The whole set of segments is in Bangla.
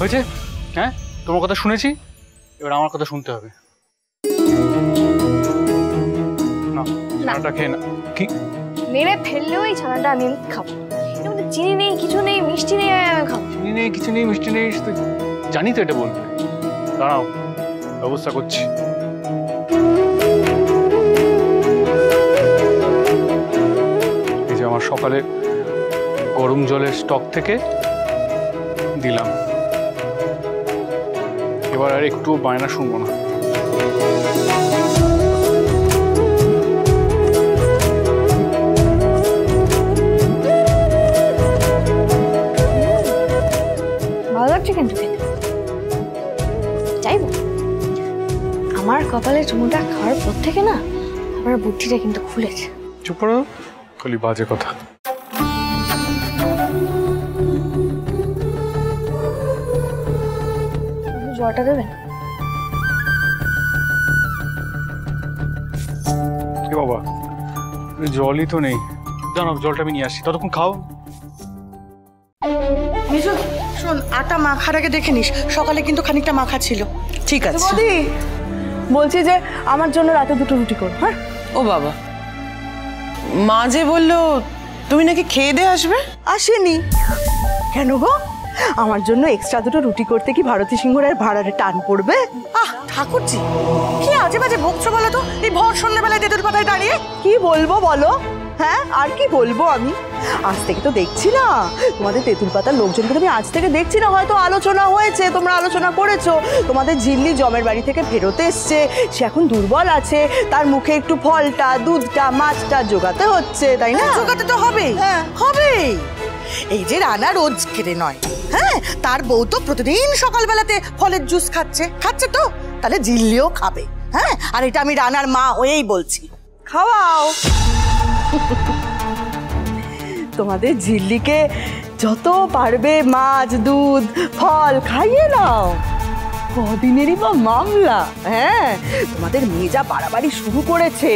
হয়েছে? হ্যাঁ, তোমার কথা শুনেছি, এবার আমার কথা শুনতে হবে। না, ছানাটা খেয়ে না। কি মেরে ফেললেও এই ছানাটা আমি খাবো। এর মধ্যে চিনি নেই, কিছু নেই, মিষ্টি নেই, আমি খাবো। চিনি নেই, কিছু নেই, মিষ্টি নেই, জানি তো এটা বলবে। দাঁড়াও, ব্যবস্থা করছি। এই যে আমার সকালে গরম জলের স্টক থেকে দিলাম, এবার আর একটু বায়না শুনবো না। ভালো লাগছে কিন্তু খেতে। চাইবো আমার কপালে চুমুটা খাওয়ার পর থেকে না আমার বুদ্ধিটা কিন্তু খুলেছে। চুপ করো, খালি বাজে কথা। জলটা দেবেন? এ বাবা, জলই তো নেই। জানো, জলটা আমি নিয়ে আসি, ততক্ষণ খাও। মিজু শোন, আটা মাখার আগে দেখে নিস, সকালে কিন্তু খানিকটা মাখা ছিল। ঠিক আছে বৌদি, বলছি যে আমার জন্য রাতে 2টো রুটি করো। হ্যাঁ। ও বাবা, মা যে বললো তুমি নাকি খেয়ে দিয়ে আসবে? আসেনি কেন গো? আমার জন্য এক্সট্রা 2টো রুটি করতে কি ভারতী সিংহর ভাড়ারে টান পড়বে? ঠাকুরজি, কি আজে বাজে বকছো বলো তো, এই ভর সন্ধ্যাবেলায় তেঁতুল পাতায় দাঁড়িয়ে? কি বলবো বলো? হ্যাঁ, আর কি বলবো আমি? আজ থেকে তো দেখছি না তোমাদের তেঁতুল পাতার লোকজনকে, তুমি আজ থেকে দেখছি না, হয়তো আলোচনা হয়েছে, তোমরা আলোচনা করেছো, তোমাদের ঝিল্লি জমের বাড়ি থেকে ফেরত এসছে, সে এখন দুর্বল আছে, তার মুখে একটু ফলটা, দুধটা, মাছটা জোগাতে হচ্ছে, তাই না? জোগাতে তো হবে, হবে। এই যে রানা রোজ খেতে নয়, হ্যাঁ, তার বউ তো প্রতিদিন সকালবেলাতে ফলের জুস খাচ্ছে তো, তাহলে ঝিল্লিও খাবে। হ্যাঁ, আর এটা আমি রানার মা হয়েই বলছি। খাওয়াও তোমাদের ঝিল্লিকে যত পারবে মাছ, দুধ, ফল খাইয়ে নাও। কদিনেরই বা মামলা। হ্যাঁ, তোমাদের মেয়ে যা বাড়াবাড়ি শুরু করেছে,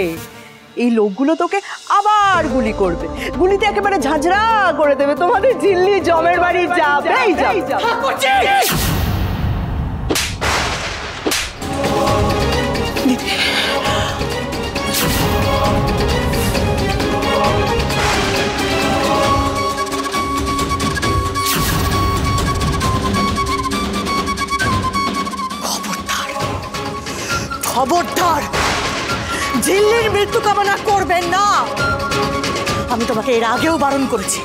এই লোকগুলো তোকে আবার গুলি করবে, গুলিতে একেবারে ঝাঁঝরা করে দেবে, তোমাদের ঝিল্লি জমের বাড়ি যাবেই যাবে। খবরদার ঝিল্লির মৃত্যু কামনা করবেন না। আমি তোমাকে এর আগেও বারণ করেছি,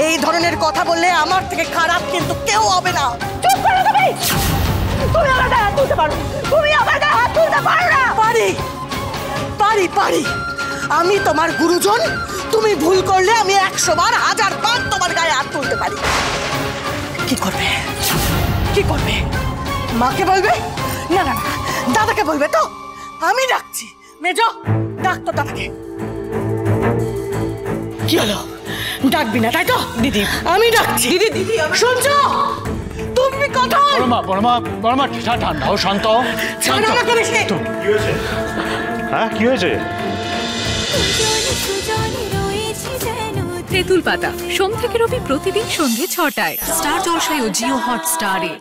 এই ধরনের কথা বললে আমার থেকে খারাপ কিন্তু কেউ হবে না। চুপ করো তুমি। তুমি আমার গায়ে হাত তুলতে পারো? তুমি আমার গায়ে হাত তুলতে পারো না? পারি পারি পারি, আমি তোমার গুরুজন। তুমি ভুল করলে আমি 100 বার 1000 বার তোমার গায়ে হাত তুলতে পারি। কি করবে? কি করবে? মাকে বলবে? না না না, দাদাকে বলবে তো? আমি ডাকছি। মেজো, ডাক তো দাদাকে। কি হলো, ডাকবি না তাই তো? দিদি আমি ডাকছি। দিদি দিদি শুনছো? তুমি কথা বড়মা ঠান্ডা ও শান্ত। হ্যাঁ, কি হয়েছে? তেঁতুল পাতা সোম থেকে রবি প্রতিদিন সন্ধ্যে 6টায় স্টার জলসায় ও জিও হটস্টারে।